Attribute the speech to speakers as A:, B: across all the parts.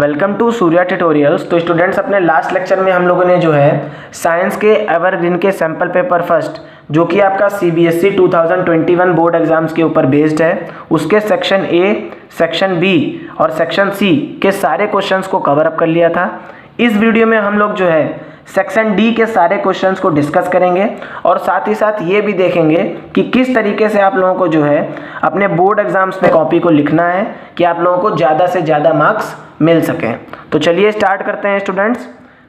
A: Welcome to Surya tutorials. तो students, अपने last lecture में हम लोगों ने जो है साइंस के एवरग्रीन के सैम्पल पेपर फर्स्ट, जो कि आपका सीबीएसई 2021 बोर्ड एग्जाम्स के ऊपर बेस्ड है, उसके सेक्शन ए, सेक्शन बी और सेक्शन सी के सारे क्वेश्चंस को कवर अप कर लिया था। इस वीडियो में हम लोग जो है सेक्शन डी के सारे क्वेश्चंस को डिस्कस करेंगे और साथ ही साथ ये भी देखेंगे कि किस तरीके से आप लोगों को जो है अपने बोर्ड एग्जाम्स में कॉपी को लिखना है कि आप लोगों को ज़्यादा से ज़्यादा मार्क्स मिल सकें। तो चलिए स्टार्ट करते हैं स्टूडेंट्स।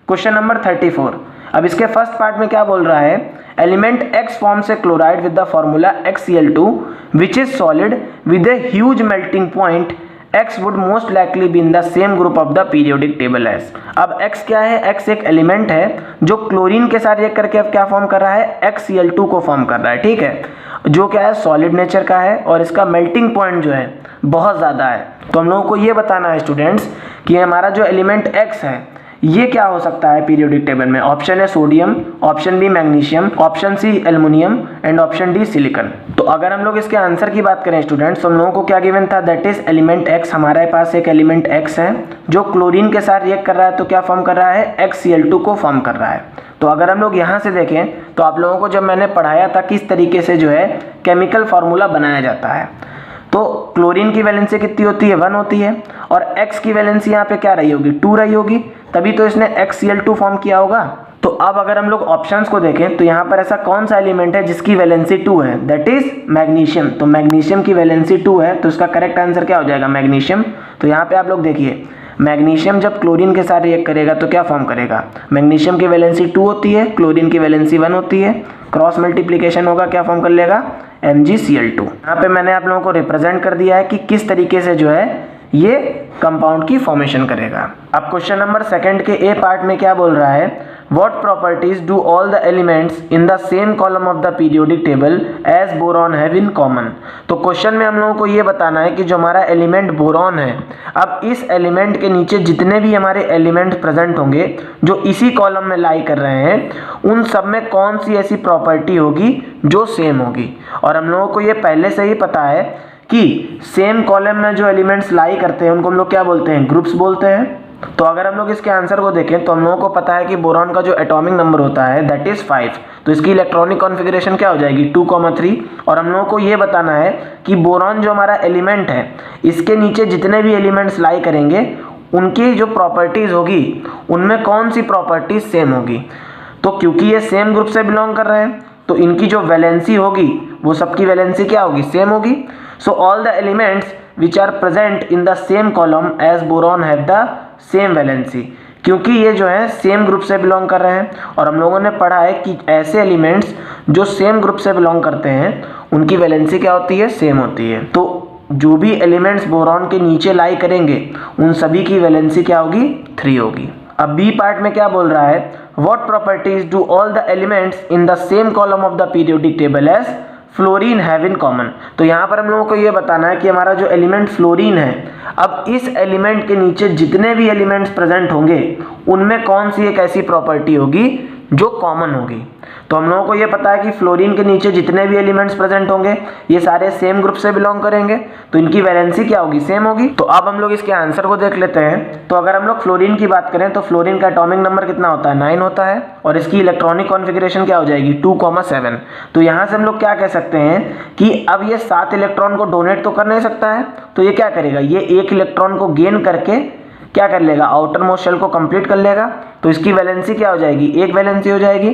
A: Question number 34। अब इसके फर्स्ट पार्ट में क्या बोल रहा है, element X forms a chloride with the formula XCl2 which is solid with a huge melting point, X would most likely be in the same group of the periodic table as। अब X क्या है, X एक element है जो chlorine के साथ react करके अब क्या फॉर्म कर रहा है, XCl2 को फॉर्म कर रहा है, ठीक है, जो क्या है सॉलिड नेचर का है और इसका मेल्टिंग पॉइंट जो है बहुत ज़्यादा है। तो हम लोगों को ये बताना है स्टूडेंट्स कि हमारा जो एलिमेंट X है ये क्या हो सकता है पीरियोडिक टेबल में। ऑप्शन है sodium, option B magnesium, option C aluminium and option D silicon. तो अगर हम लोग इसके आंसर की बात करें स्टूडेंट्स, तो हम लोगों को क्या गिवन था, दैट इज एलिमेंट X। हमारे पास एक एलिमेंट X है जो क्लोरीन के साथ रिएक्ट कर रहा है, तो क्या फॉर्म कर रहा है, XCl2 को फॉर्म कर रहा है। तो अगर हम लोग यहाँ से देखें तो आप लोगों को जब मैंने पढ़ाया था किस तरीके से जो है केमिकल फार्मूला बनाया जाता है, तो क्लोरीन की वैलेंसी कितनी होती है, 1 होती है और X की वैलेंसी यहाँ पे क्या रही होगी, 2 रही होगी, तभी तो इसने XCl2 फॉर्म किया होगा। तो अब अगर हम लोग ऑप्शंस को देखें तो यहाँ पर ऐसा कौन सा एलिमेंट है जिसकी वैलेंसी 2 है, दैट इज मैग्नीशियम। तो मैग्नीशियम की वैलेंसी 2 है, तो इसका करेक्ट आंसर क्या हो जाएगा, मैग्नीशियम। तो यहाँ पे आप लोग देखिए, मैग्नीशियम जब क्लोरीन के साथ रिएक्ट करेगा तो क्या फॉर्म करेगा, मैग्नीशियम की वैलेंसी 2 होती है, क्लोरीन की वैलेंसी 1 होती है, क्रॉस मल्टीप्लिकेशन होगा, क्या फॉर्म कर लेगा, MgCl2। यहाँ पे मैंने आप लोगों को रिप्रेजेंट कर दिया है कि किस तरीके से जो है ये कंपाउंड की फॉर्मेशन करेगा। अब क्वेश्चन नंबर सेकंड के ए पार्ट में क्या बोल रहा है, what properties do all the elements in the same column of the periodic table as boron have in common. तो क्वेश्चन में हम लोगों को ये बताना है कि जो हमारा एलिमेंट बोरॉन है, अब इस एलिमेंट के नीचे जितने भी हमारे एलिमेंट प्रेजेंट होंगे जो इसी कॉलम में लाई कर रहे हैं, उन सब में कौन सी ऐसी प्रॉपर्टी होगी जो सेम होगी। और हम लोगों को ये पहले से ही पता है कि सेम कॉलम में जो एलिमेंट्स लाई करते हैं उनको हम लोग क्या बोलते हैं, ग्रुप्स बोलते हैं। तो अगर हम लोग इसके आंसर को देखें तो हम लोगों को पता है कि बोरॉन का जो एटॉमिक नंबर होता है दैट इज 5, तो इसकी इलेक्ट्रॉनिक कॉन्फ़िगरेशन क्या हो जाएगी, 2,3। और हम लोगों को ये बताना है कि बोरॉन जो हमारा एलिमेंट है इसके नीचे जितने भी एलिमेंट्स लाई करेंगे उनकी जो प्रॉपर्टीज होगी उनमें कौन सी प्रॉपर्टीज सेम होगी। तो क्योंकि ये सेम ग्रुप से बिलोंग कर रहे हैं तो इनकी जो वैलेंसी होगी वो सबकी वैलेंसी क्या होगी, सेम होगी। So all the elements which are present in the same column as boron have the same valency, क्योंकि ये जो है सेम ग्रुप से बिलोंग कर रहे हैं। और हम लोगों ने पढ़ा है कि ऐसे एलिमेंट्स जो सेम ग्रुप से बिलोंग करते हैं उनकी वैलेंसी क्या होती है, सेम होती है। तो जो भी एलिमेंट्स बोरॉन के नीचे लाई करेंगे उन सभी की वैलेंसी क्या होगी, 3 होगी। अब बी पार्ट में क्या बोल रहा है, what properties do all the elements in the same column of the periodic table as fluorine have in common. तो यहाँ पर हम लोगों को ये बताना है कि हमारा जो एलिमेंट फ्लोरीन है, अब इस एलिमेंट के नीचे जितने भी एलिमेंट्स प्रेजेंट होंगे उनमें कौन सी एक ऐसी प्रॉपर्टी होगी जो कॉमन होगी। तो हम लोगों को ये पता है कि फ्लोरीन के नीचे जितने भी एलिमेंट्स प्रेजेंट होंगे ये सारे सेम ग्रुप से बिलोंग करेंगे, तो इनकी वैलेंसी क्या होगी, सेम होगी। तो अब हम लोग इसके आंसर को देख लेते हैं। तो अगर हम लोग फ्लोरीन की बात करें तो फ्लोरीन का एटॉमिक नंबर कितना होता है, 9 होता है और इसकी इलेक्ट्रॉनिक कॉन्फ़िगरेशन क्या हो जाएगी, 2,7। तो यहाँ से हम लोग क्या कह सकते हैं कि अब ये 7 इलेक्ट्रॉन को डोनेट तो कर नहीं सकता है, तो ये क्या करेगा, ये 1 इलेक्ट्रॉन को गेन करके क्या कर लेगा, आउटर मोस्ट शेल को कंप्लीट कर लेगा। तो इसकी वैलेंसी क्या हो जाएगी, 1 वैलेंसी हो जाएगी।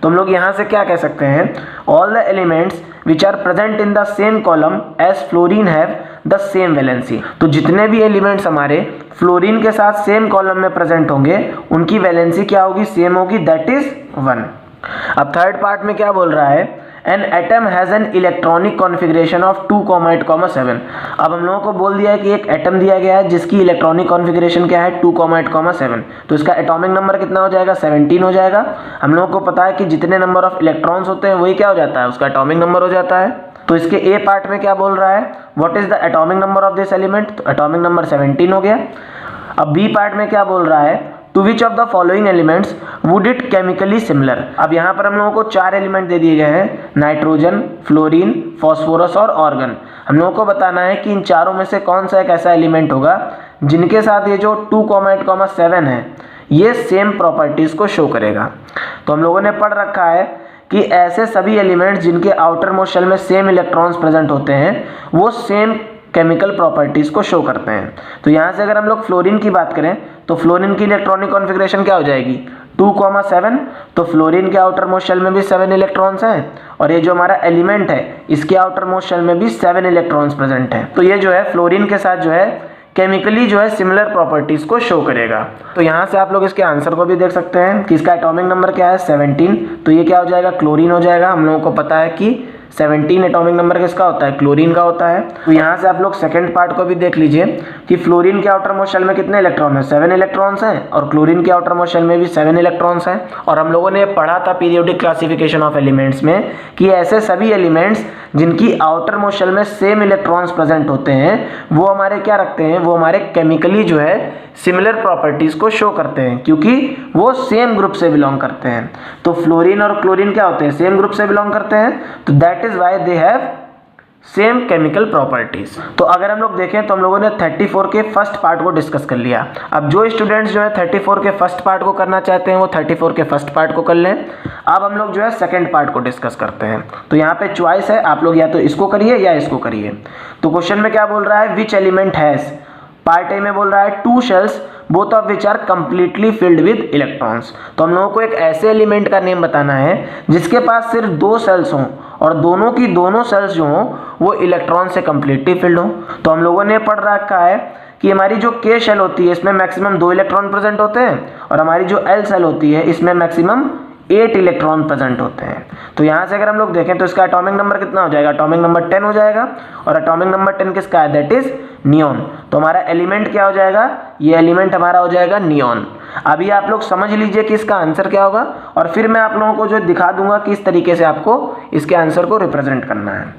A: तो हम लोग यहाँ से क्या कह सकते हैं, all the elements which are present in the same column as fluorine have the same valency. तो जितने भी एलिमेंट्स हमारे फ्लोरीन के साथ सेम कॉलम में प्रेजेंट होंगे उनकी वैलेंसी क्या होगी, सेम होगी, दैट इज 1। अब थर्ड पार्ट में क्या बोल रहा है, an atom has an electronic configuration of 2,8,7। अब हम लोगों को बोल दिया है कि एक एटम दिया गया है जिसकी इलेक्ट्रॉनिक कॉन्फ़िगरेशन क्या है, 2,8,7। तो इसका एटॉमिक नंबर कितना हो जाएगा, 17 हो जाएगा। हम लोगों को पता है कि जितने नंबर ऑफ इलेक्ट्रॉन्स होते हैं वही क्या हो जाता है, उसका एटॉमिक नंबर हो जाता है। तो इसके ए पार्ट में क्या बोल रहा है, what is the atomic number of this element, तो एटॉमिक नंबर 17 हो गया। अब बी पार्ट में क्या बोल रहा है, to which of the following elements would it chemically similar. अब यहाँ पर हम लोगों को 4 एलिमेंट दे दिए गए हैं, नाइट्रोजन, फ्लोरीन, फॉस्फोरस और ऑर्गन। हम लोगों को बताना है कि इन चारों में से कौन सा एक ऐसा एलिमेंट होगा जिनके साथ ये जो 2,8,7 है ये सेम प्रॉपर्टीज़ को शो करेगा। तो हम लोगों ने पढ़ रखा है कि ऐसे सभी एलिमेंट्स जिनके आउटर मोस्ट शेल में सेम इलेक्ट्रॉन्स प्रेजेंट होते हैं वो सेम केमिकल प्रॉपर्टीज़ को शो करते हैं। तो यहाँ से अगर हम लोग फ्लोरीन की बात करें तो फ्लोरीन की इलेक्ट्रॉनिक कॉन्फ़िगरेशन क्या हो जाएगी 2,7। तो फ्लोरीन के आउटर मोस्ट शेल में भी 7 इलेक्ट्रॉन्स हैं और ये जो हमारा एलिमेंट है इसके आउटर मोस्ट शेल में भी 7 इलेक्ट्रॉन्स प्रेजेंट हैं। तो ये जो है फ्लोरीन के साथ जो है केमिकली जो है सिमिलर प्रॉपर्टीज़ को शो करेगा। तो यहाँ से आप लोग इसके आंसर को भी देख सकते हैं कि इसका एटॉमिक नंबर क्या है 17। तो ये क्या हो जाएगा क्लोरीन हो जाएगा। हम लोगों को पता है कि 17 एटॉमिक नंबर किसका होता है क्लोरीन का होता है। तो यहाँ से आप लोग सेकंड पार्ट को भी देख लीजिए कि फ्लोरीन के आउटर मोस्ट शेल में कितने इलेक्ट्रॉन हैं 7 इलेक्ट्रॉन्स हैं और क्लोरीन के आउटर मोस्ट शेल में भी 7 इलेक्ट्रॉन्स हैं। और हम लोगों ने पढ़ा था पीरियोडिक क्लासिफिकेशन ऑफ एलिमेंट्स में कि ऐसे सभी एलिमेंट्स जिनकी आउटर मोस्ट शेल में सेम इलेक्ट्रॉन्स प्रेजेंट होते हैं वो हमारे क्या रखते हैं वो हमारे केमिकली जो है सिमिलर प्रॉपर्टीज को शो करते हैं क्योंकि वो सेम ग्रुप से बिलोंग करते हैं। तो फ्लोरीन और क्लोरीन क्या होते हैं सेम ग्रुप से बिलोंग करते हैं तो that is why they have same chemical properties. तो अगर हम लोग देखें तो हम लोगों ने 34 के फर्स्ट पार्ट को डिस्कस कर लिया। अब जो स्टूडेंट्स जो है 34 के फर्स्ट पार्ट को करना चाहते हैं वो 34 के फर्स्ट पार्ट को कर लें। अब हम लोग जो है सेकंड पार्ट को डिस्कस करते हैं। तो यहाँ पे चॉइस है आप लोग या तो इसको करिए या इसको करिए। तो क्वेश्चन में क्या बोल रहा है which element has part A में बोल रहा है 2 shells both of which are completely filled with electrons. तो हम लोगों को एक ऐसे एलिमेंट का नेम बताना है जिसके पास सिर्फ 2 सेल्स हों और दोनों की दोनों सेल्स जो हों वो इलेक्ट्रॉन से कंप्लीटली फिल्ड हों। तो हम लोगों ने पढ़ रखा है कि हमारी जो के शेल होती है इसमें मैक्सिमम 2 इलेक्ट्रॉन प्रेजेंट होते हैं और हमारी जो एल सेल होती है इसमें मैक्सिमम 8 इलेक्ट्रॉन प्रेजेंट होते हैं। तो यहाँ से अगर हम लोग देखें तो इसका एटॉमिक नंबर कितना हो जाएगा एटॉमिक नंबर 10 हो जाएगा और एटॉमिक नंबर 10 किसका है दैट इज नियॉन। तो हमारा एलिमेंट क्या हो जाएगा ये एलिमेंट हमारा हो जाएगा नियॉन। अभी आप लोग समझ लीजिए कि इसका आंसर क्या होगा और फिर मैं आप लोगों को जो दिखा दूंगा कि इस तरीके से आपको इसके आंसर को रिप्रेजेंट करना है।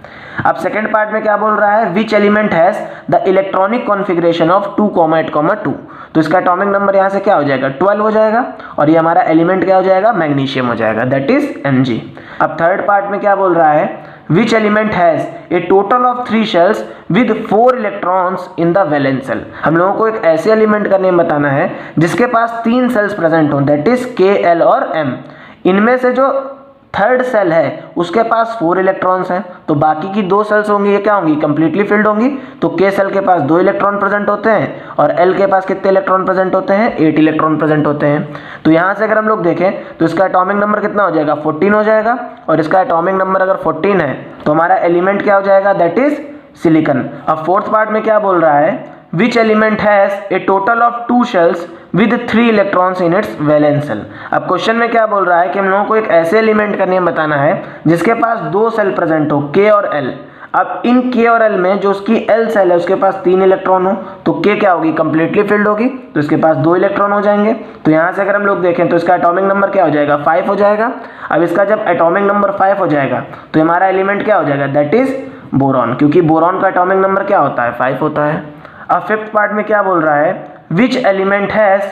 A: अब सेकंड पार्ट में क्या बोल रहा है which element has the electronic configuration of 2,8,2। तो इसका एटॉमिक नंबर यहाँ से क्या हो जाएगा 12 हो जाएगा और ये हमारा एलिमेंट क्या हो जाएगा मैग्नीशियम हो जाएगा दैट इज Mg। अब थर्ड पार्ट में क्या बोल रहा है which element has a total of 3 shells with 4 electrons in the valence cell। हम लोगों को एक ऐसे एलिमेंट का नेम बताना है जिसके पास 3 सेल्स प्रेजेंट हों दैट इज K, L और M। इनमें से जो थर्ड सेल है उसके पास 4 इलेक्ट्रॉन्स हैं तो बाकी की 2 सेल्स होंगी ये क्या होंगी कंप्लीटली फिल्ड होंगी। तो K सेल के पास 2 इलेक्ट्रॉन प्रेजेंट होते हैं और L के पास कितने इलेक्ट्रॉन प्रेजेंट होते हैं 8 इलेक्ट्रॉन प्रेजेंट होते हैं। तो यहाँ से अगर हम लोग देखें तो इसका एटॉमिक नंबर कितना हो जाएगा 14 हो जाएगा और इसका एटॉमिक नंबर अगर 14 है तो हमारा एलिमेंट क्या हो जाएगा दैट इज सिलिकॉन। अब फोर्थ पार्ट में क्या बोल रहा है which element has a total of 2 shells with 3 electrons in its valence cell। अब क्वेश्चन में क्या बोल रहा है कि हम लोगों को एक ऐसे एलिमेंट का नेम बताना है जिसके पास 2 सेल प्रेजेंट हो K और L। अब इन K और L में जो उसकी L सेल है उसके पास 3 इलेक्ट्रॉन हो तो K क्या होगी कंप्लीटली फिल्ड होगी तो इसके पास 2 इलेक्ट्रॉन हो जाएंगे। तो यहाँ से अगर हम लोग देखें तो इसका एटॉमिक नंबर क्या हो जाएगा 5 हो जाएगा। अब इसका जब एटॉमिक नंबर 5 हो जाएगा तो हमारा एलिमेंट क्या हो जाएगा दैट इज बोरॉन क्योंकि बोरॉन का एटॉमिक नंबर क्या होता है 5 होता है। अब फिफ्थ पार्ट में क्या बोल रहा है which element has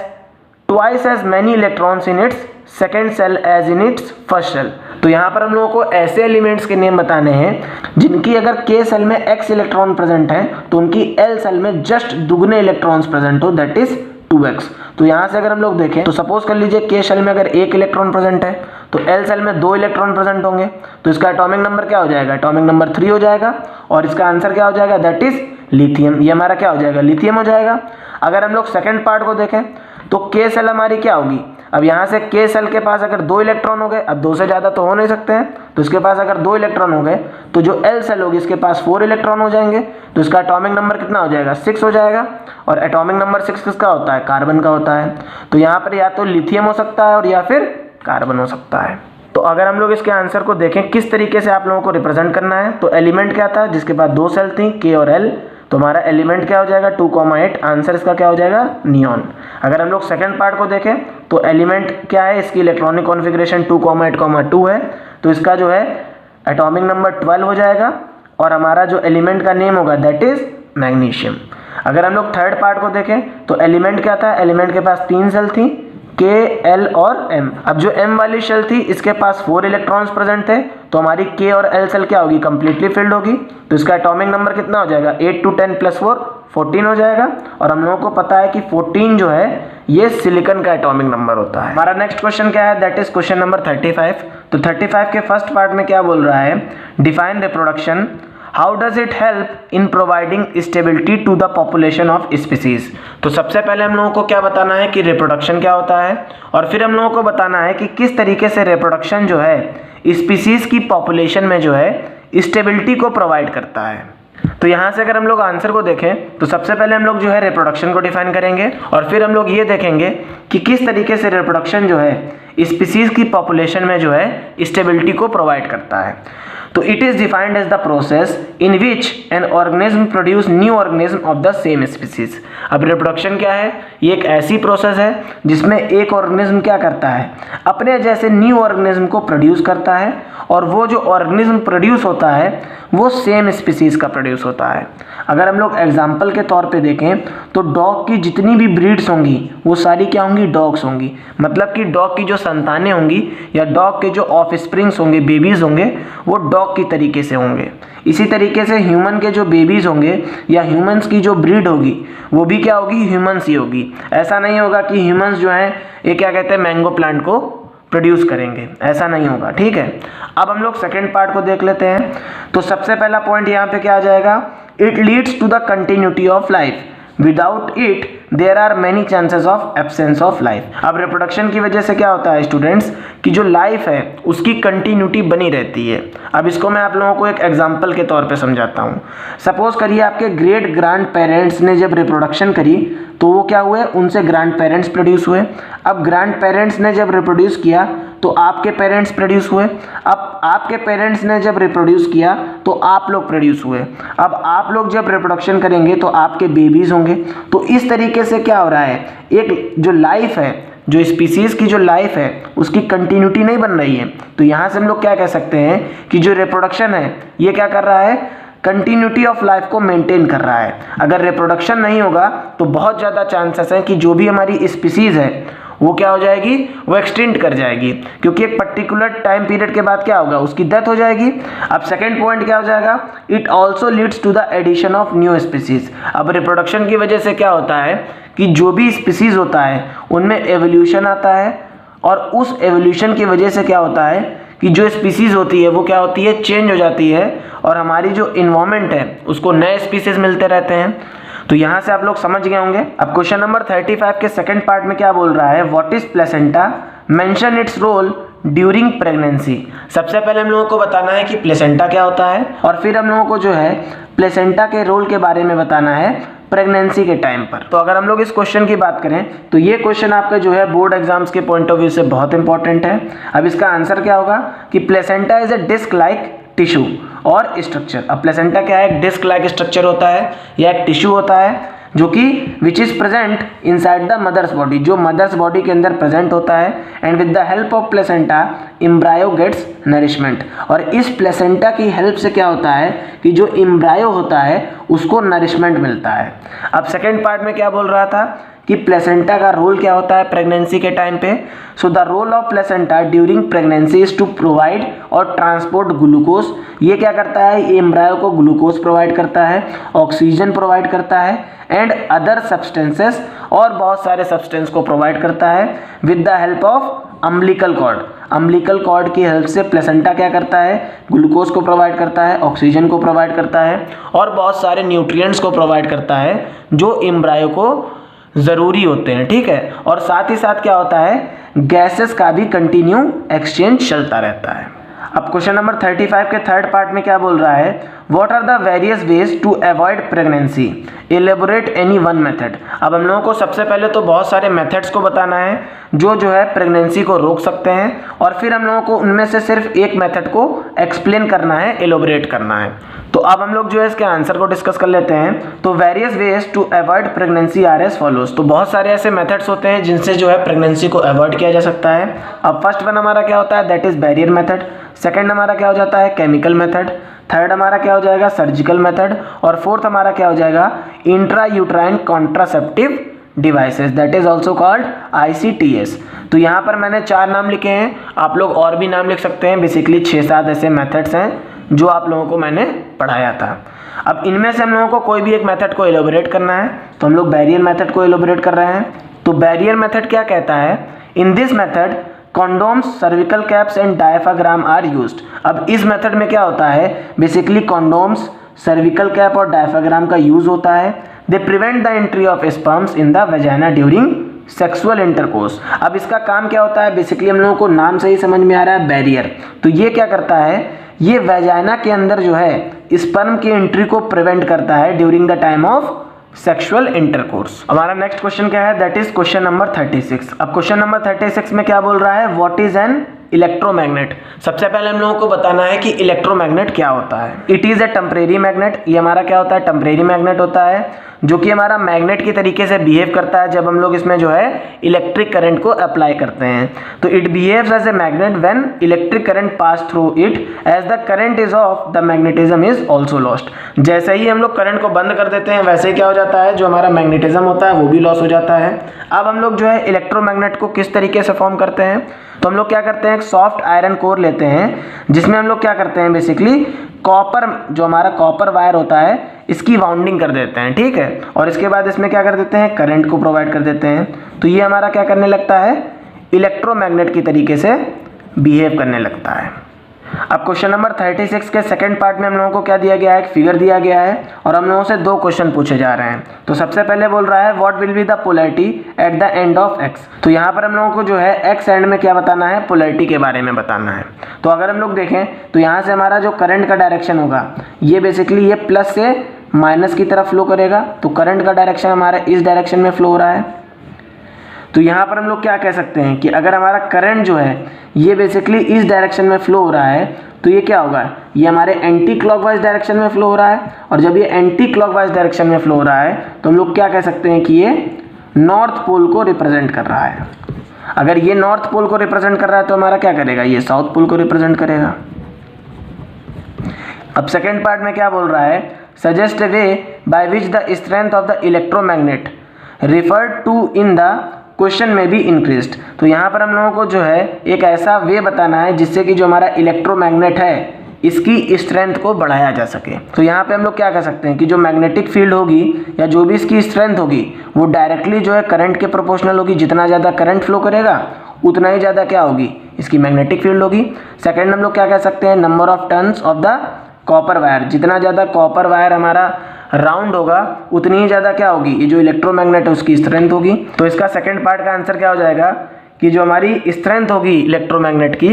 A: twice as many electrons in its second shell as in its first shell. तो यहाँ पर हम लोगों को ऐसे एलिमेंट्स के नेम बताने हैं जिनकी अगर K सेल में x इलेक्ट्रॉन प्रेजेंट है तो उनकी L सेल में जस्ट दुगने इलेक्ट्रॉन्स प्रेजेंट हो दैट इज 2x। तो यहाँ से अगर हम लोग देखें तो सपोज कर लीजिए K सेल में अगर 1 इलेक्ट्रॉन प्रेजेंट है तो L सेल में 2 इलेक्ट्रॉन प्रेजेंट होंगे तो इसका एटॉमिक नंबर क्या हो जाएगा एटॉमिक नंबर 3 हो जाएगा और इसका आंसर क्या हो जाएगा दैट इज लिथियम। ये हमारा क्या हो जाएगा लिथियम हो जाएगा। अगर हम लोग सेकंड पार्ट को देखें तो K सेल हमारी क्या होगी अब यहाँ से K सेल के पास अगर 2 इलेक्ट्रॉन हो गए अब 2 से ज़्यादा तो हो नहीं सकते हैं तो इसके पास अगर 2 इलेक्ट्रॉन हो गए तो जो L सेल होगी इसके पास 4 इलेक्ट्रॉन हो जाएंगे तो इसका एटॉमिक नंबर कितना हो जाएगा 6 हो जाएगा और एटॉमिक नंबर 6 किसका होता है कार्बन का होता है। तो यहाँ पर या तो लिथियम हो सकता है और या फिर कार्बन हो सकता है। तो अगर हम लोग इसके आंसर को देखें किस तरीके से आप लोगों को रिप्रेजेंट करना है तो एलिमेंट क्या था जिसके पास 2 सेल थी K और L तो हमारा एलिमेंट क्या हो जाएगा 2,8 आंसर इसका क्या हो जाएगा नियॉन। अगर हम लोग सेकंड पार्ट को देखें तो एलिमेंट क्या है इसकी इलेक्ट्रॉनिक कॉन्फ़िगरेशन 2,8,2 है तो इसका जो है एटॉमिक नंबर 12 हो जाएगा और हमारा जो एलिमेंट का नेम होगा दैट इज मैग्नीशियम। अगर हम लोग थर्ड पार्ट को देखें तो एलिमेंट क्या था एलिमेंट के पास 3 सेल थी K, L और M। अब जो M वाली शेल थी इसके पास 4 इलेक्ट्रॉन्स प्रेजेंट थे तो हमारी K और L सेल क्या होगी कंप्लीटली फिल्ड होगी तो इसका एटॉमिक नंबर कितना हो जाएगा 8 to 10 + 4 14 हो जाएगा, और हम लोगों को पता है कि 14 जो है ये सिलिकॉन का एटॉमिक नंबर होता है। हमारा नेक्स्ट क्वेश्चन क्या है, दैट इज क्वेश्चन नंबर 35। तो 35 के फर्स्ट पार्ट में क्या बोल रहा है, define reproduction, how does it help in providing stability to the population of species. तो सबसे पहले हम लोगों को क्या बताना है कि रिप्रोडक्शन क्या होता है, और फिर हम लोगों को बताना है कि किस तरीके से रिप्रोडक्शन जो है स्पीसीज की पॉपुलेशन में जो है स्टेबिलिटी को प्रोवाइड करता है। तो यहाँ से अगर हम लोग आंसर को देखें तो सबसे पहले हम लोग जो है रिप्रोडक्शन को डिफाइन करेंगे, और फिर हम लोग ये देखेंगे कि किस तरीके से रिप्रोडक्शन जो है स्पीसीज की पॉपुलेशन में जो है स्टेबिलिटी को प्रोवाइड करता है। तो it is defined as the process in which an organism produce new organism of the same species. अब रिप्रोडक्शन क्या है, ये एक ऐसी प्रोसेस है जिसमें एक ऑर्गेनिज्म क्या करता है, अपने जैसे न्यू ऑर्गेनिज्म को प्रोड्यूस करता है, और वो जो ऑर्गेनिज्म प्रोड्यूस होता है वो सेम स्पीसीज का प्रोड्यूस होता है। अगर हम लोग एग्जाम्पल के तौर पे देखें तो डॉग की जितनी भी ब्रीड्स होंगी वो सारी क्या होंगी, डॉग्स होंगी। मतलब कि डॉग की जो संतानें होंगी या डॉग के जो ऑफ स्प्रिंग्स होंगे, बेबीज होंगे, वो डॉग की तरीके से होंगे। इसी तरीके से ह्यूमन के जो बेबीज होंगे या ह्यूमंस की जो ब्रीड होगी वो भी क्या होगी, ह्यूमंस ही होगी। ऐसा नहीं होगा कि ह्यूमंस जो है ये क्या कहते हैं, मैंगो प्लांट को प्रोड्यूस करेंगे, ऐसा नहीं होगा। ठीक है, अब हम लोग सेकेंड पार्ट को देख लेते हैं। तो सबसे पहला पॉइंट यहाँ पे क्या आ जाएगा, it leads to the continuity of life, without it there are many chances of absence of life. अब रिप्रोडक्शन की वजह से क्या होता है स्टूडेंट्स, कि जो लाइफ है उसकी कंटिन्यूटी बनी रहती है। अब इसको मैं आप लोगों को एक एग्जांपल के तौर पे समझाता हूँ। सपोज करिए आपके ग्रेट ग्रैंड पेरेंट्स ने जब रिप्रोडक्शन करी तो वो क्या हुए, उनसे ग्रैंड पेरेंट्स प्रोड्यूस हुए। अब ग्रैंड पेरेंट्स ने जब रिप्रोड्यूस किया तो आपके पेरेंट्स प्रोड्यूस हुए। अब आपके पेरेंट्स ने जब रिप्रोड्यूस किया तो आप लोग प्रोड्यूस हुए। अब आप लोग जब रिप्रोडक्शन करेंगे तो आपके बेबीज होंगे। तो इस तरीके से क्या हो रहा है, एक जो लाइफ है, जो स्पीसीज की जो लाइफ है उसकी कंटिन्यूटी नहीं बन रही है। तो यहाँ से हम लोग क्या कह सकते हैं कि जो रिप्रोडक्शन है ये क्या कर रहा है, कंटिन्यूटी ऑफ लाइफ को मेंटेन कर रहा है। अगर रिप्रोडक्शन नहीं होगा तो बहुत ज़्यादा चांसेस हैं कि जो भी हमारी स्पीसीज है वो क्या हो जाएगी, वो एक्सटिंक्ट कर जाएगी, क्योंकि एक पर्टिकुलर टाइम पीरियड के बाद क्या होगा, उसकी डेथ हो जाएगी। अब सेकंड पॉइंट क्या हो जाएगा, it also leads to the addition of new species. अब रिप्रोडक्शन की वजह से क्या होता है कि जो भी स्पीसीज होता है उनमें एवोल्यूशन आता है, और उस एवोल्यूशन की वजह से क्या होता है कि जो स्पीसीज होती है वो क्या होती है, चेंज हो जाती है, और हमारी जो इन्वायरमेंट है उसको नए स्पीसीज मिलते रहते हैं। तो यहाँ से आप लोग समझ गए होंगे। अब क्वेश्चन नंबर 35 के सेकंड पार्ट में क्या बोल रहा है, what is placenta, mention its role during pregnancy. सबसे पहले हम लोगों को बताना है कि प्लेसेंटा क्या होता है, और फिर हम लोगों को जो है प्लेसेंटा के रोल के बारे में बताना है प्रेगनेंसी के टाइम पर। तो अगर हम लोग इस क्वेश्चन की बात करें तो ये क्वेश्चन आपका जो है बोर्ड एग्जाम्स के पॉइंट ऑफ व्यू से बहुत इंपॉर्टेंट है। अब इसका आंसर क्या होगा कि placenta is a disc like tissue और स्ट्रक्चर। अब प्लेसेंटा क्या है, एक डिस्क लाइक स्ट्रक्चर होता है या एक टिश्यू होता है जो कि which is present inside the mother's body, जो मदर्स बॉडी के अंदर प्रेजेंट होता है। And with the help of placenta embryo gets nourishment. और इस प्लेसेंटा की हेल्प से क्या होता है कि जो एम्ब्रायो होता है उसको नरिशमेंट मिलता है। अब सेकेंड पार्ट में क्या बोल रहा था कि प्लेसेंटा का रोल क्या होता है प्रेगनेंसी के टाइम पे। So the role of placenta during pregnancy is to provide और ट्रांसपोर्ट ग्लूकोज। ये क्या करता है, ये एम्ब्रायो को ग्लूकोज प्रोवाइड करता है, ऑक्सीजन प्रोवाइड करता है, एंड अदर सब्सटेंसेस, और बहुत सारे सब्सटेंस को प्रोवाइड करता है with the help of umbilical cord. Umbilical cord की हेल्प से प्लेसेंटा क्या करता है, ग्लूकोज को प्रोवाइड करता है, ऑक्सीजन को प्रोवाइड करता है, और बहुत सारे न्यूट्रिएंट्स को प्रोवाइड करता है जो एम्ब्रायो को ज़रूरी होते हैं। ठीक है, और साथ ही साथ क्या होता है, गैसेस का भी कंटिन्यू एक्सचेंज चलता रहता है। अब क्वेश्चन नंबर 35 के थर्ड पार्ट में क्या बोल रहा है, what are the various ways to avoid pregnancy, elaborate any one method. अब हम लोगों को सबसे पहले तो बहुत सारे मेथड्स को बताना है जो है प्रेगनेंसी को रोक सकते हैं, और फिर हम लोगों को उनमें से सिर्फ एक मेथड को एक्सप्लेन करना है, एलोबरेट करना है। तो अब हम लोग जो है इसके आंसर को डिस्कस कर लेते हैं। तो various ways to avoid pregnancy are as follows. तो बहुत सारे ऐसे मेथड्स होते हैं जिनसे जो है प्रेगनेंसी को अवॉइड किया जा सकता है। अब फर्स्ट वन हमारा क्या होता है, that is barrier method. Second हमारा क्या हो जाता है, केमिकल मेथड। थर्ड हमारा क्या हो जाएगा, सर्जिकल मेथड। और फोर्थ हमारा क्या हो जाएगा, intra uterine contraceptive devices, that is also called ICTS। तो यहाँ पर मैंने 4 नाम लिखे हैं, आप लोग और भी नाम लिख सकते हैं। बेसिकली 6-7 ऐसे मेथड्स हैं जो आप लोगों को मैंने पढ़ाया था। अब इनमें से हम लोगों को कोई भी एक मेथड को एलोबरेट करना है, तो हम लोग बैरियर मेथड को एलोबरेट कर रहे हैं। तो बैरियर मेथड क्या कहता है, in this method condoms, cervical caps and diaphragm are used. अब इस मेथड में क्या होता है, बेसिकली कॉन्डोम्स, सर्विकल कैप और डायफ्राग्राम का यूज होता है। They prevent the entry of sperms in the vagina during sexual intercourse. अब इसका काम क्या होता है, बेसिकली हम लोगों को नाम से ही समझ में आ रहा है, बैरियर। तो ये क्या करता है, ये वेजाइना के अंदर जो है स्पर्म की एंट्री को प्रिवेंट करता है during the time of sexual intercourse. हमारा नेक्स्ट क्वेश्चन क्या है, दैट इज क्वेश्चन नंबर 36। अब क्वेश्चन नंबर 36 में क्या बोल रहा है, व्हाट इज एन इलेक्ट्रोमैग्नेट। सबसे पहले हम लोगों को बताना है कि इलेक्ट्रोमैग्नेट क्या होता है। It is a temporary magnet. ये हमारा क्या होता है, टेम्परेरी मैग्नेट होता है, जो कि हमारा मैग्नेट की तरीके से बिहेव करता है जब हम लोग इसमें जो है इलेक्ट्रिक करंट को अप्लाई करते हैं। तो it behaves as a magnet when electric current pass through it as the current is off the magnetism is also lost. जैसे ही हम लोग करंट को बंद कर देते हैं वैसे ही क्या हो जाता है, जो हमारा मैग्नेटिज्म होता है वो भी लॉस हो जाता है। अब हम लोग जो है इलेक्ट्रोमैग्नेट को किस तरीके से फॉर्म करते हैं, तो हम लोग क्या करते हैं, एक सॉफ्ट आयरन कोर लेते हैं जिसमें हम लोग क्या करते हैं, बेसिकली कॉपर, जो हमारा कॉपर वायर होता है इसकी वाउंडिंग कर देते हैं, ठीक है। और इसके बाद इसमें क्या कर देते हैं, करंट को प्रोवाइड कर देते हैं। तो ये हमारा क्या करने लगता है, इलेक्ट्रोमैग्नेट की तरीके से बिहेव करने लगता है। अब क्वेश्चन नंबर 36 के सेकंड पार्ट में हम लोगों को क्या दिया गया है, एक फिगर दिया गया है और हम लोगों से दो क्वेश्चन पूछे जा रहे हैं। तो सबसे पहले बोल रहा है what will be the polarity at the end of x. तो यहाँ पर हम लोगों को जो है एक्स एंड में क्या बताना है, पोलैरिटी के बारे में बताना है। तो अगर हम लोग देखें तो यहाँ से हमारा जो करंट का डायरेक्शन होगा ये बेसिकली ये प्लस से माइनस की तरफ फ्लो करेगा। तो करंट का डायरेक्शन हमारा इस डायरेक्शन में फ्लो हो रहा है। तो यहाँ पर हम लोग क्या कह सकते हैं कि अगर हमारा करंट जो है ये बेसिकली इस डायरेक्शन में फ्लो हो रहा है तो ये क्या होगा, ये हमारे एंटी क्लॉकवाइज डायरेक्शन में फ्लो हो रहा है। और जब ये एंटी क्लॉकवाइज डायरेक्शन में फ्लो हो रहा है तो हम लोग क्या कह सकते हैं कि ये नॉर्थ पोल को रिप्रेजेंट कर रहा है। अगर ये नॉर्थ पोल को रिप्रेजेंट कर रहा है तो हमारा क्या करेगा, ये साउथ पोल को रिप्रेजेंट करेगा। अब सेकेंड पार्ट में क्या बोल रहा है, suggest a way by which the strength of the electromagnet referred to in the question में भी इंक्रीज्ड। तो यहाँ पर हम लोगों को जो है एक ऐसा वे बताना है जिससे कि जो हमारा इलेक्ट्रोमैग्नेट है इसकी स्ट्रेंथ को बढ़ाया जा सके। तो यहाँ पे हम लोग क्या कह सकते हैं कि जो मैग्नेटिक फील्ड होगी या जो भी इसकी स्ट्रेंथ होगी वो डायरेक्टली जो है करंट के प्रोपोर्शनल होगी। जितना ज़्यादा करंट फ्लो करेगा उतना ही ज़्यादा क्या होगी, इसकी मैग्नेटिक फील्ड होगी। सेकेंड हम लोग क्या कह सकते हैं, number of turns of the copper wire. जितना ज़्यादा कॉपर वायर हमारा राउंड होगा उतनी ही ज़्यादा क्या होगी, ये जो इलेक्ट्रोमैग्नेट है उसकी स्ट्रेंथ होगी। तो इसका सेकंड पार्ट का आंसर क्या हो जाएगा कि जो हमारी स्ट्रेंथ होगी इलेक्ट्रोमैग्नेट की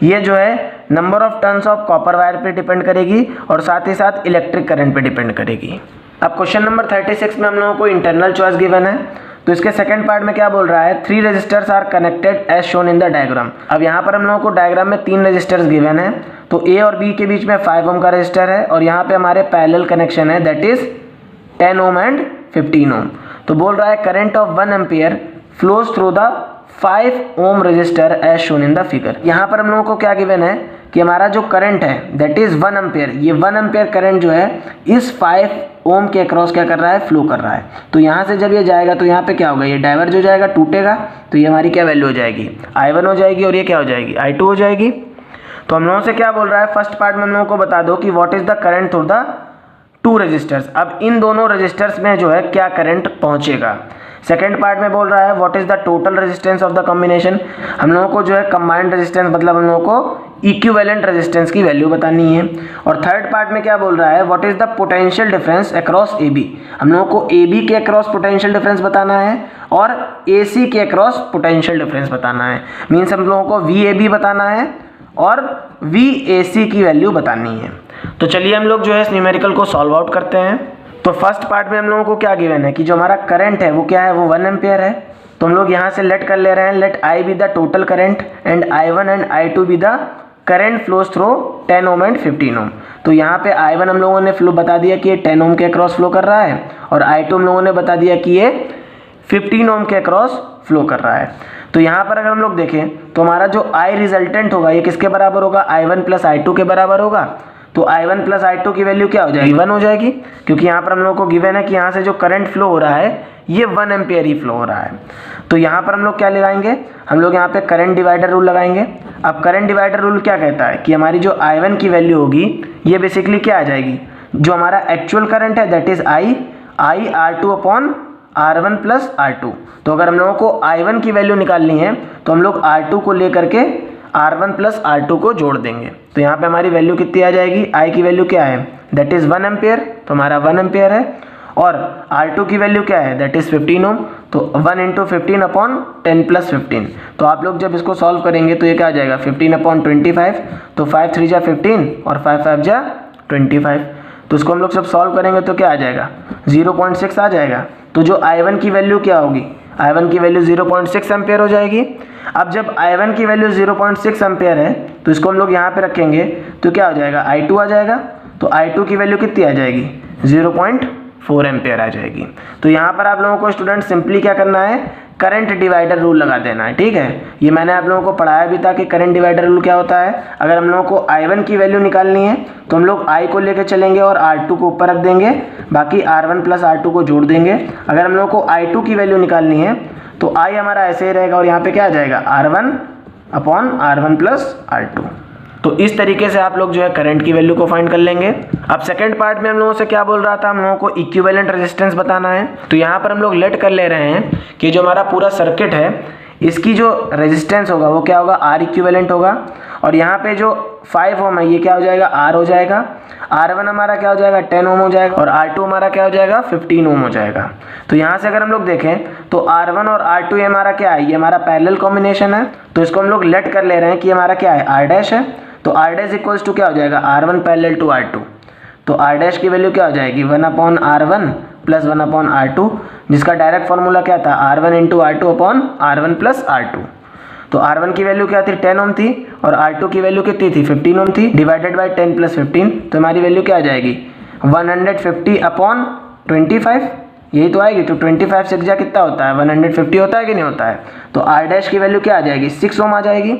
A: ये जो है number of turns of copper wire पे डिपेंड करेगी और साथ ही साथ इलेक्ट्रिक करंट पे डिपेंड करेगी। अब क्वेश्चन नंबर 36 में हम लोगों को इंटरनल चॉइस गिवन है। तो इसके सेकंड पार्ट में क्या बोल रहा है, 3 resistors are connected as shown in the diagram. अब यहाँ पर हम लोगों को डायग्राम में 3 रेजिस्टर्स गिवन है। तो ए और बी के बीच में 5 ओम का रेजिस्टर है और यहाँ पे हमारे पैरेलल कनेक्शन है, that is 10 ohm and 15 ohm. तो बोल रहा है current of 1 ampere flows through the 5 ohm resistor as shown in the figure. यहाँ पर हम लोगों को क्या गिवन है कि हमारा जो करंट है दैट इज 1 एम्पियर। ये 1 एम्पियर करंट जो है इस 5 ओम के अक्रॉस क्या कर रहा है, फ्लो कर रहा है। तो यहाँ से जब ये जाएगा तो यहाँ पे क्या होगा, ये डाइवर्ज हो जाएगा, टूटेगा। तो ये हमारी क्या वैल्यू हो जाएगी, I1 हो जाएगी और ये क्या हो जाएगी, I2 हो जाएगी। तो हम लोगों से क्या बोल रहा है, फर्स्ट पार्ट में हम लोगों को बता दो कि what is the current through the 2 resistors. अब इन दोनों रेजिस्टर्स में जो है क्या करंट पहुंचेगा। सेकेंड पार्ट में बोल रहा है what is the total resistance of the combination. हम लोगों को जो है कंबाइंड रेजिस्टेंस मतलब हम लोगों को इक्विवेलेंट रेजिस्टेंस की वैल्यू बतानी है। और थर्ड पार्ट में क्या बोल रहा है, what is the potential difference across A B. हम लोगों को ए बी के अक्रॉस पोटेंशियल डिफरेंस बताना है और ए सी के अक्रॉस पोटेंशियल डिफरेंस बताना है। मीन्स हम लोगों को वी ए बी बताना है और वी ए सी की वैल्यू बतानी है। तो चलिए हम लोग जो है इस न्यूमेरिकल को सॉल्व आउट करते हैं। तो फर्स्ट पार्ट में हम लोगों को क्या गिवन है कि जो हमारा करंट है वो क्या है, वो 1 एम्पियर है। तो हम लोग यहाँ से लेट कर ले रहे हैं, let I be the total current and I1 and I2 be the current flows through 10 ohm and 15 ohm. तो यहाँ पे I1 हम लोगों ने फ्लो बता दिया कि ये 10 ओम के अक्रॉस फ्लो कर रहा है और I2 हम लोगों ने बता दिया कि ये 15 ओम के अक्रॉस फ्लो कर रहा है। तो यहाँ पर अगर हम लोग देखें तो हमारा जो I रिजल्टेंट होगा ये किसके बराबर होगा, I1 प्लस I2 के बराबर होगा। तो I1 प्लस I2 की वैल्यू क्या हो जाएगी, 1 हो जाएगी, क्योंकि यहाँ पर हम लोग को गिवन है कि यहाँ से जो करंट फ्लो हो रहा है ये 1 एम्पियर ही फ्लो हो रहा है। तो यहाँ पर हम लोग क्या लगाएंगे, हम लोग यहाँ पे करंट डिवाइडर रूल लगाएंगे। अब करंट डिवाइडर रूल क्या कहता है कि हमारी जो I1 की वैल्यू होगी ये बेसिकली क्या आ जाएगी, जो हमारा एक्चुअल करंट है that is I R2 upon R1 plus R2। तो अगर हम लोगों को I1 की वैल्यू निकालनी है तो हम लोग R2 को लेकर के R1 प्लस R2 को जोड़ देंगे। तो यहाँ पे हमारी वैल्यू कितनी आ जाएगी, I की वैल्यू क्या है दैट इज़ 1 एम्पेयर, तो हमारा 1 एम्पेयर है, और R2 की वैल्यू क्या है दैट इज़ 15 ओम, तो 1 इंटू 15 अपॉन 10 प्लस 15। तो आप लोग जब इसको सॉल्व करेंगे तो ये क्या आ जाएगा 15 अपॉन 25, तो 5 3 जा 15 और 5 5 जा 25। तो इसको हम लोग सब सॉल्व करेंगे तो क्या आ जाएगा 0.6 आ जाएगा। तो जो I1 की वैल्यू क्या होगी, I1 की वैल्यू 0.6 एम्पेयर हो जाएगी। अब जब I1 की वैल्यू 0.6 एम्पेयर है तो इसको हम लोग यहाँ पे रखेंगे तो क्या हो जाएगा I2 आ जाएगा। तो I2 की वैल्यू कितनी आ जाएगी 0.4 एम्पेयर आ जाएगी। तो यहाँ पर आप लोगों को स्टूडेंट सिंपली क्या करना है, करंट डिवाइडर रूल लगा देना है, ठीक है। ये मैंने आप लोगों को पढ़ाया भी था कि करंट डिवाइडर रूल क्या होता है। अगर हम लोगों को I1 की वैल्यू निकालनी है तो हम लोग I को लेकर चलेंगे और R2 को ऊपर रख देंगे, बाकी R1 प्लस R2 को जोड़ देंगे। अगर हम लोगों को I2 की वैल्यू निकालनी है तो I हमारा ऐसे ही रहेगा और यहाँ पे क्या आ जाएगा R1 upon R1 plus R2। तो इस तरीके से आप लोग जो है करंट की वैल्यू को फाइंड कर लेंगे। अब सेकंड पार्ट में हम लोगों से क्या बोल रहा था, हम लोगों को इक्विवेलेंट रेजिस्टेंस बताना है। तो यहाँ पर हम लोग लेट कर ले रहे हैं कि जो हमारा पूरा सर्किट है इसकी जो रेजिस्टेंस होगा वो क्या होगा R इक्विवेलेंट होगा, और यहाँ पे जो 5 ओम है ये क्या हो जाएगा R हो जाएगा, R1 हमारा क्या हो जाएगा 10 ओम हो जाएगा, और R2 हमारा क्या हो जाएगा 15 ओम हो जाएगा। तो यहाँ से अगर हम लोग देखें तो R1 और R2 ये हमारा क्या है, ये हमारा पैरेलल कॉम्बिनेशन है। तो इसको हम लोग लेट कर ले रहे हैं कि हमारा क्या है R डैश है। तो R डैश इक्वल्स टू क्या हो जाएगा R1 पैरेलल टू R2। तो R डैश की वैल्यू क्या हो जाएगी 1 upon R1 plus 1 upon R2, जिसका डायरेक्ट फॉर्मूला क्या था R1 into R2 upon R1 plus R2। तो R1 की वैल्यू क्या थी 10 ओम थी, और R2 की वैल्यू कितनी थी 15 ओम थी, डिवाइडेड बाई 10 प्लस 15। तो हमारी वैल्यू क्या आ जाएगी 150 अपॉन 25, यही तो आएगी। तो 25 से जा कितना होता है 150 होता है कि नहीं होता है। तो R डैश की वैल्यू क्या आ जाएगी 6 ओम आ जाएगी।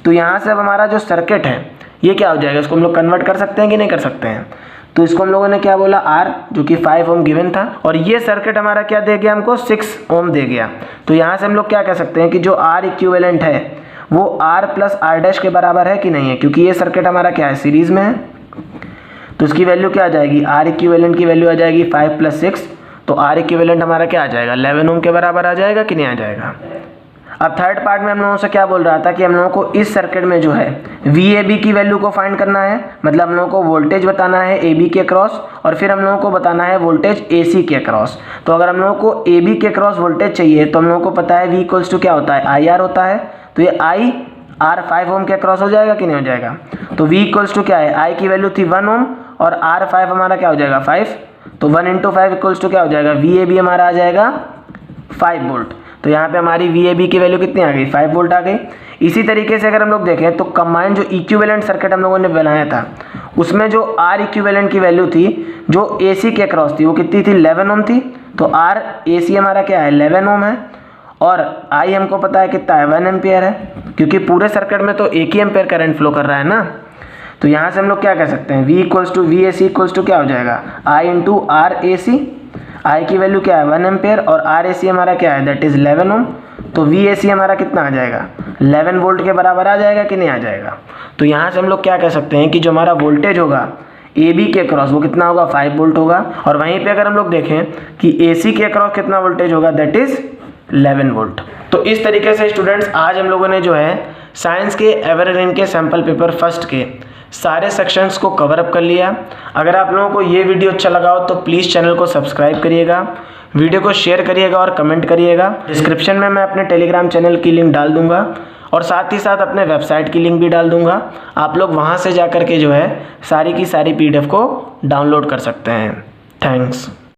A: तो यहाँ से अब हमारा जो सर्किट है ये क्या हो जाएगा, इसको हम लोग कन्वर्ट कर सकते हैं कि नहीं कर सकते हैं। तो इसको हम लोगों ने क्या बोला R, जो कि 5 ओम गिवन था, और ये सर्किट हमारा क्या दे गया हमको 6 ओम दे गया। तो यहाँ से हम लोग क्या कह सकते हैं कि जो R इक्विवेलेंट है वो R प्लस R डैश के बराबर है कि नहीं है, क्योंकि ये सर्किट हमारा क्या है सीरीज में है। तो इसकी वैल्यू क्या आ जाएगी R इक्विवेलेंट की वैल्यू आ जाएगी 5 प्लस 6। तो R इक्विवेलेंट हमारा क्या आ जाएगा 11 ओम के बराबर आ जाएगा कि नहीं आ जाएगा। अब थर्ड पार्ट में हम लोगों से क्या बोल रहा था कि हम लोगों को इस सर्किट में जो है VAB की वैल्यू को फाइंड करना है, मतलब हम लोगों को वोल्टेज बताना है AB के क्रॉस, और फिर हम लोगों को बताना है वोल्टेज AC के क्रॉस। तो अगर हम लोगों को AB के क्रॉस वोल्टेज चाहिए तो हम लोगों को पता है V इक्वल्स टू क्या होता है IR होता है। तो ये R 5 ओम के क्रॉस हो जाएगा कि नहीं हो जाएगा। तो V इक्वल्स टू क्या है, I की वैल्यू थी 1 ओम और R 5 हमारा क्या हो जाएगा 5। तो 1 इंटू 5 इक्वल्स टू क्या हो जाएगा VAB हमारा आ जाएगा 5 वोल्ट। तो यहाँ पे हमारी VAB की वैल्यू कितनी आ गई 5 वोल्ट आ गई। इसी तरीके से अगर हम लोग देखें तो कंबाइंड जो इक्विवेलेंट सर्किट हम लोगों ने बनाया था उसमें जो R इक्विवेलेंट की वैल्यू थी जो AC के क्रॉस थी वो कितनी थी 11 ओम थी। तो R AC हमारा क्या है 11 ओम है, और I हमको पता है कितना है 1 एम्पियर है, क्योंकि पूरे सर्किट में तो 1 ही एम्पियर करंट फ्लो कर रहा है ना। तो यहाँ से हम लोग क्या कह सकते हैं V equals to VAC equals to क्या हो जाएगा I इंटू RAC। I की वैल्यू क्या है 1 एम्पेयर और RAC हमारा क्या है दैट इज़ 11 ओम। तो VAC हमारा कितना आ जाएगा 11 वोल्ट के बराबर आ जाएगा कि नहीं आ जाएगा। तो यहाँ से हम लोग क्या कह सकते हैं कि जो हमारा वोल्टेज होगा AB के क्रॉस वो कितना होगा 5 वोल्ट होगा, और वहीं पे अगर हम लोग देखें कि AC के क्रॉस कितना वोल्टेज होगा दैट इज़ 11 वोल्ट। तो इस तरीके से स्टूडेंट्स आज हम लोगों ने जो है साइंस के एवरग्रीन के सैम्पल पेपर फर्स्ट के सारे सेक्शंस को कवर अप कर लिया। अगर आप लोगों को ये वीडियो अच्छा लगा हो तो प्लीज़ चैनल को सब्सक्राइब करिएगा, वीडियो को शेयर करिएगा और कमेंट करिएगा। डिस्क्रिप्शन में मैं अपने टेलीग्राम चैनल की लिंक डाल दूंगा, और साथ ही साथ अपने वेबसाइट की लिंक भी डाल दूंगा। आप लोग वहाँ से जा कर के जो है सारी की सारी PDF को डाउनलोड कर सकते हैं। थैंक्स।